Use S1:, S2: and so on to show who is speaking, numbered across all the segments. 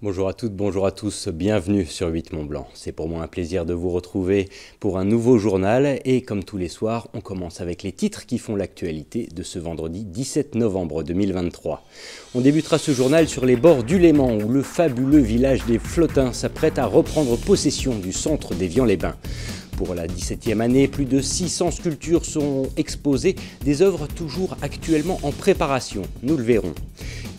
S1: Bonjour à toutes, bonjour à tous, bienvenue sur 8 Mont Blanc. C'est pour moi un plaisir de vous retrouver pour un nouveau journal et comme tous les soirs, on commence avec les titres qui font l'actualité de ce vendredi 17 novembre 2023. On débutera ce journal sur les bords du Léman où le fabuleux village des Flottins s'apprête à reprendre possession du centre d'Évian-les-Bains. Pour la 17e année, plus de 600 sculptures sont exposées, des œuvres toujours actuellement en préparation, nous le verrons.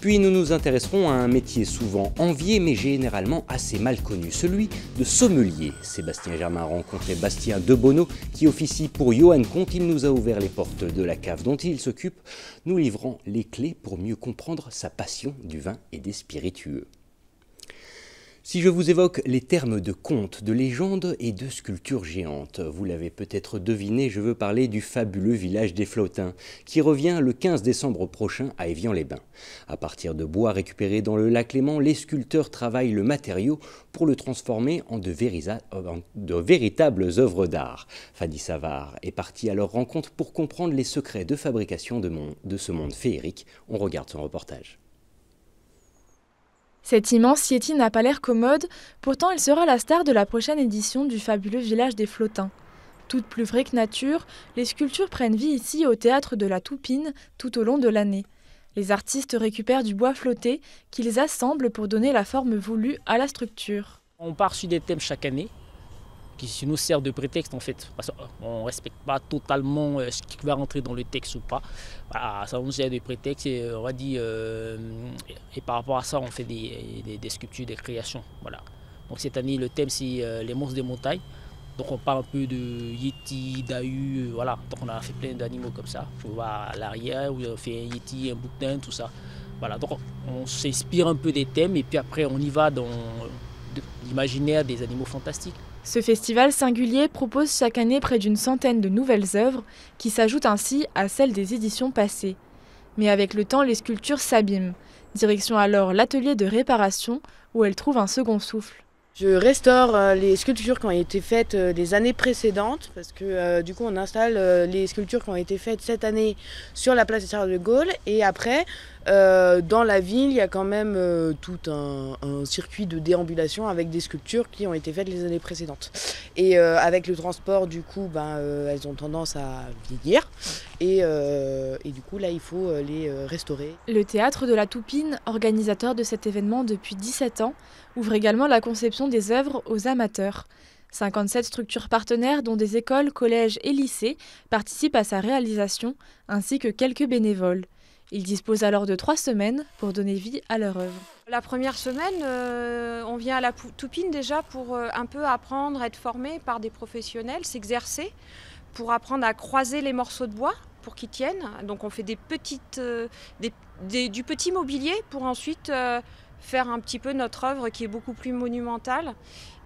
S1: Puis nous nous intéresserons à un métier souvent envié mais généralement assez mal connu, celui de sommelier. Sébastien Germain rencontrait Bastien Debonneau qui officie pour Johan Comte. Il nous a ouvert les portes de la cave dont il s'occupe, nous livrant les clés pour mieux comprendre sa passion du vin et des spiritueux. Si je vous évoque les termes de contes, de légendes et de sculptures géantes, vous l'avez peut-être deviné, je veux parler du fabuleux village des Flottins, qui revient le 15 décembre prochain à Évian-les-Bains. À partir de bois récupérés dans le lac Léman, les sculpteurs travaillent le matériau pour le transformer en de véritables œuvres d'art. Fadi Savard est parti à leur rencontre pour comprendre les secrets de fabrication de ce monde féerique. On regarde son reportage.
S2: Cette immense Yéti n'a pas l'air commode, pourtant elle sera la star de la prochaine édition du fabuleux village des Flottins. Toutes plus vraies que nature, les sculptures prennent vie ici au théâtre de la Toupine tout au long de l'année. Les artistes récupèrent du bois flotté qu'ils assemblent pour donner la forme voulue à la structure.
S3: On part sur des thèmes chaque année qui nous servent de prétexte en fait. Parce qu'on ne respecte pas totalement ce qui va rentrer dans le texte ou pas. Voilà, ça nous sert de prétexte et on va dire, et par rapport à ça on fait des sculptures, des créations. Voilà. Donc cette année le thème c'est les monstres des montagnes. Donc on parle un peu de Yéti, Dahu, voilà. Donc on a fait plein d'animaux comme ça. On va à l'arrière où on fait un Yéti, un bouquetin, tout ça. Voilà, donc on s'inspire un peu des thèmes et puis après on y va dans l'imaginaire des animaux fantastiques.
S2: Ce festival singulier propose chaque année près d'une centaine de nouvelles œuvres qui s'ajoutent ainsi à celles des éditions passées. Mais avec le temps, les sculptures s'abîment. Direction alors l'atelier de réparation où elles trouvent un second souffle.
S4: Je restaure les sculptures qui ont été faites les années précédentes parce que du coup on installe les sculptures qui ont été faites cette année sur la place Charles de Gaulle et après dans la ville il y a quand même tout un circuit de déambulation avec des sculptures qui ont été faites les années précédentes. Et avec le transport du coup elles ont tendance à vieillir et du coup là il faut les restaurer.
S2: Le théâtre de la Toupine, organisateur de cet événement depuis 17 ans, ouvre également la conception des œuvres aux amateurs. 57 structures partenaires dont des écoles, collèges et lycées participent à sa réalisation, ainsi que quelques bénévoles. Ils disposent alors de 3 semaines pour donner vie à leur œuvre.
S5: La première semaine, on vient à la Toupine déjà pour un peu apprendre, être formé par des professionnels, s'exercer, pour apprendre à croiser les morceaux de bois pour qu'ils tiennent. Donc on fait du petit mobilier pour ensuite faire un petit peu notre œuvre qui est beaucoup plus monumentale.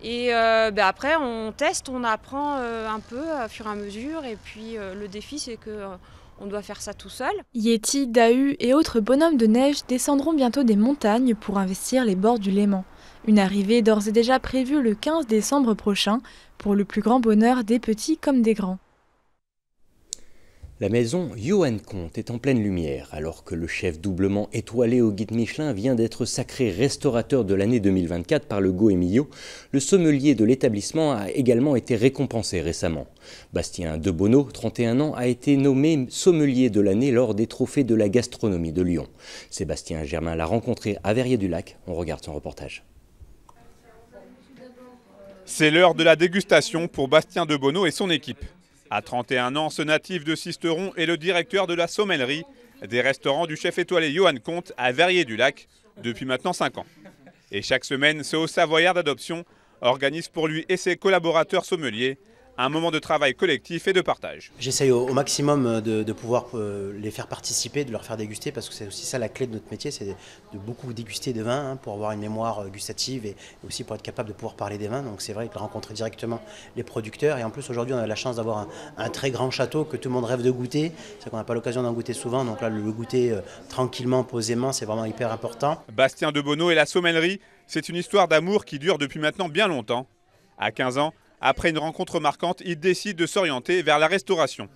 S5: Et après on teste, on apprend un peu au fur et à mesure. Et puis le défi c'est que on doit faire ça tout seul.
S2: Yéti, Dahu et autres bonhommes de neige descendront bientôt des montagnes pour investir les bords du Léman. Une arrivée d'ores et déjà prévue le 15 décembre prochain pour le plus grand bonheur des petits comme des grands.
S1: La maison Johan Comte est en pleine lumière, alors que le chef doublement étoilé au guide Michelin vient d'être sacré restaurateur de l'année 2024 par le Goemio. Le sommelier de l'établissement a également été récompensé récemment. Bastien Debonneau, 31 ans, a été nommé sommelier de l'année lors des trophées de la gastronomie de Lyon. Sébastien Germain l'a rencontré à Verrières-du-Lac. On regarde son reportage.
S6: C'est l'heure de la dégustation pour Bastien Debonneau et son équipe. À 31 ans, ce natif de Sisteron est le directeur de la sommellerie des restaurants du chef étoilé Johan Comte à Verrières-du-Lac depuis maintenant 5 ans. Et chaque semaine, ce haut savoyard d'adoption organise pour lui et ses collaborateurs sommeliers un moment de travail collectif et de partage.
S7: J'essaye au maximum de pouvoir les faire participer, de leur faire déguster, parce que c'est aussi ça la clé de notre métier, c'est de beaucoup déguster de vin pour avoir une mémoire gustative et aussi pour être capable de pouvoir parler des vins. Donc c'est vrai de rencontrer directement les producteurs. Et en plus aujourd'hui on a la chance d'avoir un très grand château que tout le monde rêve de goûter. C'est qu'on n'a pas l'occasion d'en goûter souvent, donc là le goûter tranquillement, posément, c'est vraiment hyper important.
S6: Bastien Debonneau et la sommellerie, c'est une histoire d'amour qui dure depuis maintenant bien longtemps. À 15 ans, après une rencontre marquante, il décide de s'orienter vers la restauration.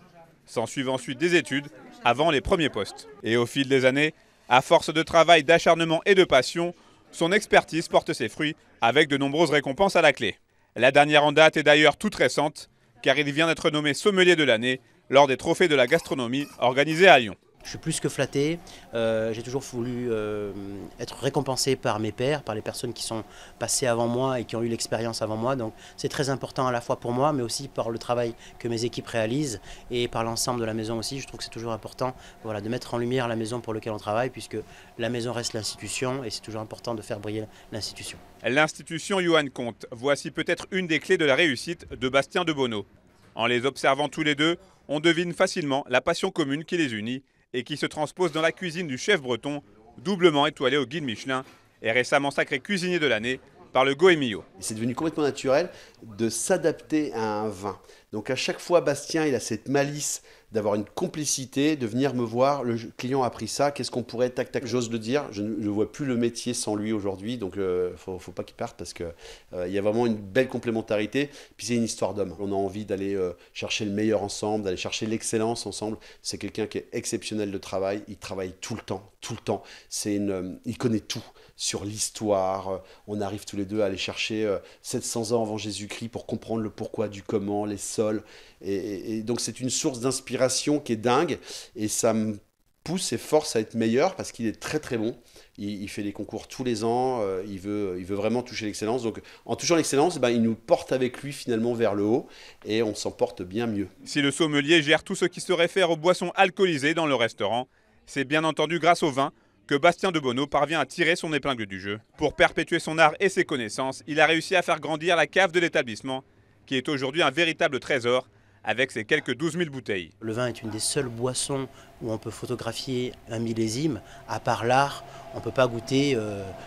S6: S'ensuivent ensuite des études avant les premiers postes. Et au fil des années, à force de travail, d'acharnement et de passion, Son expertise porte ses fruits avec de nombreuses récompenses à la clé. La dernière en date est d'ailleurs toute récente, car il vient d'être nommé sommelier de l'année lors des trophées de la gastronomie organisés à Lyon.
S7: Je suis plus que flatté, j'ai toujours voulu être récompensé par mes pairs, par les personnes qui sont passées avant moi et qui ont eu l'expérience avant moi. Donc c'est très important à la fois pour moi, mais aussi par le travail que mes équipes réalisent et par l'ensemble de la maison aussi. Je trouve que c'est toujours important, voilà, de mettre en lumière la maison pour laquelle on travaille, puisque la maison reste l'institution et c'est toujours important de faire briller l'institution.
S6: L'institution Johan Comte, voici peut-être une des clés de la réussite de Bastien de Bonneau. En les observant tous les deux, on devine facilement la passion commune qui les unit et qui se transpose dans la cuisine du chef breton, doublement étoilé au guide Michelin et récemment sacré cuisinier de l'année par le Goemio.
S8: C'est devenu complètement naturel de s'adapter à un vin. Donc à chaque fois, Bastien, il a cette malice d'avoir une complicité, de venir me voir, le client a pris ça, qu'est-ce qu'on pourrait, tac, tac, j'ose le dire, je ne vois plus le métier sans lui aujourd'hui, donc faut pas qu'il parte parce qu'il y a vraiment une belle complémentarité, puis c'est une histoire d'homme. On a envie d'aller chercher le meilleur ensemble, d'aller chercher l'excellence ensemble. C'est quelqu'un qui est exceptionnel de travail, il travaille tout le temps, il connaît tout sur l'histoire, on arrive tous les deux à aller chercher 700 ans avant Jésus-Christ pour comprendre le pourquoi du comment, les sols, et donc c'est une source d'inspiration qui est dingue, et ça me pousse et force à être meilleur parce qu'il est très très bon. Il fait des concours tous les ans, il veut vraiment toucher l'excellence. Donc en touchant l'excellence, il nous porte avec lui finalement vers le haut et on s'en porte bien mieux.
S6: Si le sommelier gère tout ce qui se réfère aux boissons alcoolisées dans le restaurant, c'est bien entendu grâce au vin que Bastien de Bonneau parvient à tirer son épingle du jeu. Pour perpétuer son art et ses connaissances, il a réussi à faire grandir la cave de l'établissement, qui est aujourd'hui un véritable trésor, avec ses quelques 12 000 bouteilles.
S7: Le vin est une des seules boissons où on peut photographier un millésime. À part l'art, on ne peut pas goûter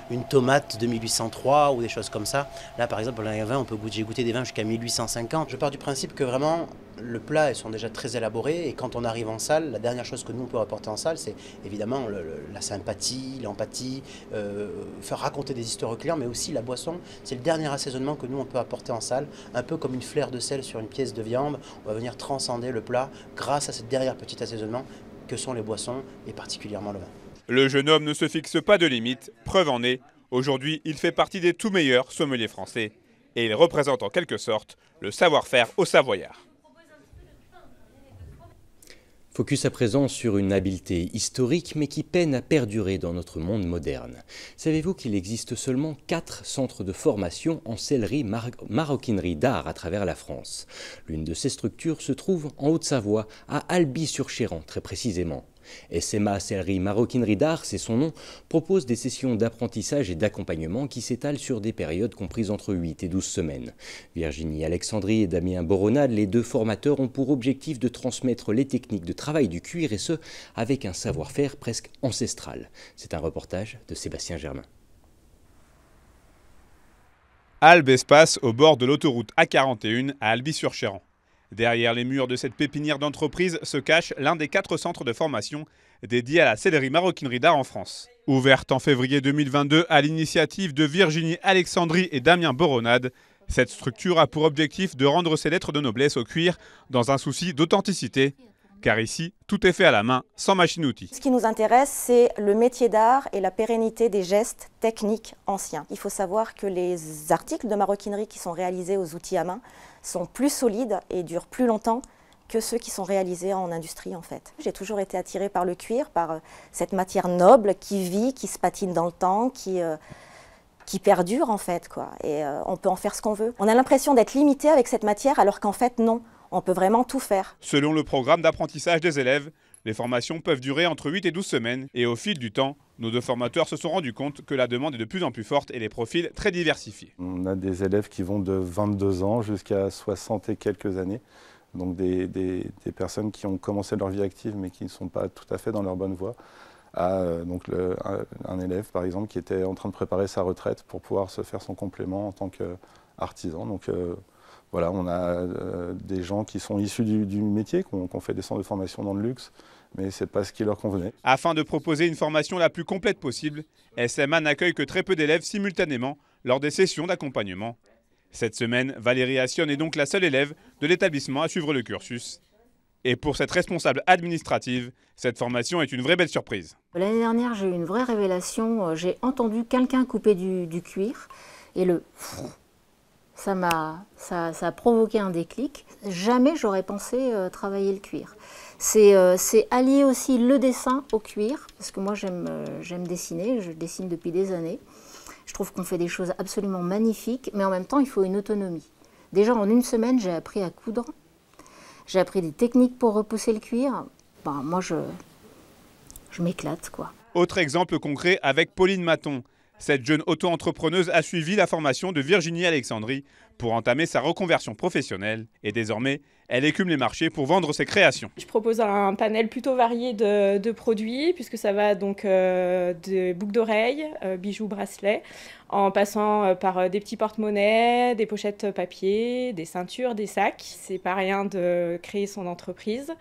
S7: une tomate de 1803 ou des choses comme ça. Là, par exemple, dans les vins, j'ai goûté des vins jusqu'à 1850. Je pars du principe que vraiment, le plat, ils sont déjà très élaborés. Et quand on arrive en salle, la dernière chose que nous, on peut apporter en salle, c'est évidemment la sympathie, l'empathie, faire raconter des histoires aux clients, mais aussi la boisson. C'est le dernier assaisonnement que nous, on peut apporter en salle. Un peu comme une flaire de sel sur une pièce de viande. On va venir transcender le plat grâce à ce dernier petit assaisonnement que sont les boissons et particulièrement le vin.
S6: Le jeune homme ne se fixe pas de limites, preuve en est, aujourd'hui il fait partie des tout meilleurs sommeliers français et il représente en quelque sorte le savoir-faire aux Savoyards.
S1: Focus à présent sur une habileté historique mais qui peine à perdurer dans notre monde moderne. Savez-vous qu'il existe seulement 4 centres de formation en sellerie maroquinerie d'art à travers la France? L'une de ces structures se trouve en Haute-Savoie, à Alby-sur-Chéran très précisément. SMA Sellerie Maroquinerie d'Art, c'est son nom, propose des sessions d'apprentissage et d'accompagnement qui s'étalent sur des périodes comprises entre 8 et 12 semaines. Virginie Alexandrie et Damien Boronade, les deux formateurs, ont pour objectif de transmettre les techniques de travail du cuir et ce, avec un savoir-faire presque ancestral. C'est un reportage de Sébastien Germain.
S6: Albe Espace au bord de l'autoroute A41 à Alby-sur-Chéran. Derrière les murs de cette pépinière d'entreprise se cache l'un des 4 centres de formation dédiés à la sellerie maroquinerie d'art en France. Ouverte en février 2022 à l'initiative de Virginie Alexandrie et Damien Boronade, cette structure a pour objectif de rendre ses lettres de noblesse au cuir dans un souci d'authenticité. Car ici, tout est fait à la main, sans machine-outil.
S9: Ce qui nous intéresse, c'est le métier d'art et la pérennité des gestes techniques anciens. Il faut savoir que les articles de maroquinerie qui sont réalisés aux outils à main sont plus solides et durent plus longtemps que ceux qui sont réalisés en industrie en fait. J'ai toujours été attirée par le cuir, par cette matière noble qui vit, qui se patine dans le temps, qui perdure en fait, quoi. Et on peut en faire ce qu'on veut. On a l'impression d'être limité avec cette matière alors qu'en fait non. On peut vraiment tout faire.
S6: Selon le programme d'apprentissage des élèves, les formations peuvent durer entre 8 et 12 semaines. Et au fil du temps, nos 2 formateurs se sont rendus compte que la demande est de plus en plus forte et les profils très diversifiés.
S10: On a des élèves qui vont de 22 ans jusqu'à 60 et quelques années. Donc des personnes qui ont commencé leur vie active mais qui ne sont pas tout à fait dans leur bonne voie. Un élève par exemple qui était en train de préparer sa retraite pour pouvoir se faire son complément en tant qu'artisan. Donc voilà, on a des gens qui sont issus du métier, qui ont fait des centres de formation dans le luxe, mais ce n'est pas ce qui leur convenait.
S6: Afin de proposer une formation la plus complète possible, SMA n'accueille que très peu d'élèves simultanément lors des sessions d'accompagnement. Cette semaine, Valérie Assion est donc la seule élève de l'établissement à suivre le cursus. Et pour cette responsable administrative, cette formation est une vraie belle surprise.
S11: L'année dernière, j'ai eu une vraie révélation. J'ai entendu quelqu'un couper du cuir et ça a provoqué un déclic. Jamais j'aurais pensé travailler le cuir. C'est allier aussi le dessin au cuir, parce que moi j'aime dessiner, je dessine depuis des années. Je trouve qu'on fait des choses absolument magnifiques, mais en même temps il faut une autonomie. Déjà en une semaine, j'ai appris à coudre. J'ai appris des techniques pour repousser le cuir. Moi, je m'éclate, quoi.
S6: Autre exemple concret avec Pauline Maton. Cette jeune auto-entrepreneuse a suivi la formation de Virginie Alexandrie pour entamer sa reconversion professionnelle. Et désormais, elle écume les marchés pour vendre ses créations.
S12: Je propose un panel plutôt varié de produits, puisque ça va donc de boucles d'oreilles, bijoux, bracelets, en passant par des petits porte-monnaies, des pochettes papier, des ceintures, des sacs. C'est pas rien de créer son entreprise,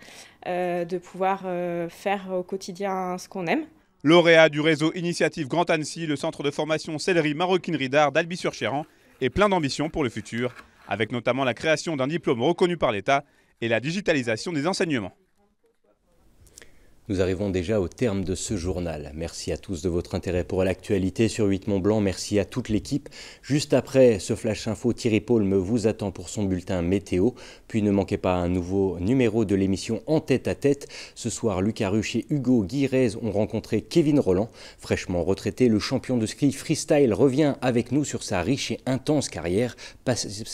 S12: de pouvoir faire au quotidien ce qu'on aime.
S6: Lauréat du réseau Initiative Grand Annecy, le centre de formation sellerie maroquinerie d'art d'Albi-sur-Chéran est plein d'ambition pour le futur, avec notamment la création d'un diplôme reconnu par l'État et la digitalisation des enseignements.
S1: Nous arrivons déjà au terme de ce journal. Merci à tous de votre intérêt pour l'actualité sur 8 Mont-Blanc. Merci à toute l'équipe. Juste après ce Flash Info, Thierry Paulme vous attend pour son bulletin météo. Puis ne manquez pas un nouveau numéro de l'émission En tête à tête. Ce soir, Lucas Ruche et Hugo Guirez ont rencontré Kevin Roland. Fraîchement retraité, le champion de ski freestyle revient avec nous sur sa riche et intense carrière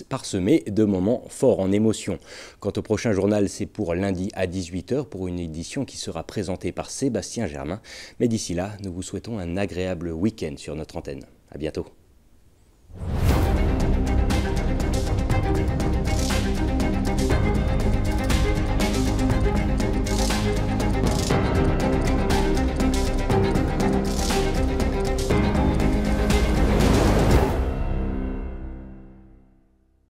S1: parsemée de moments forts en émotion. Quant au prochain journal, c'est pour lundi à 18 h pour une édition qui sera présenté par Sébastien Germain. Mais d'ici là, nous vous souhaitons un agréable week-end sur notre antenne. À bientôt.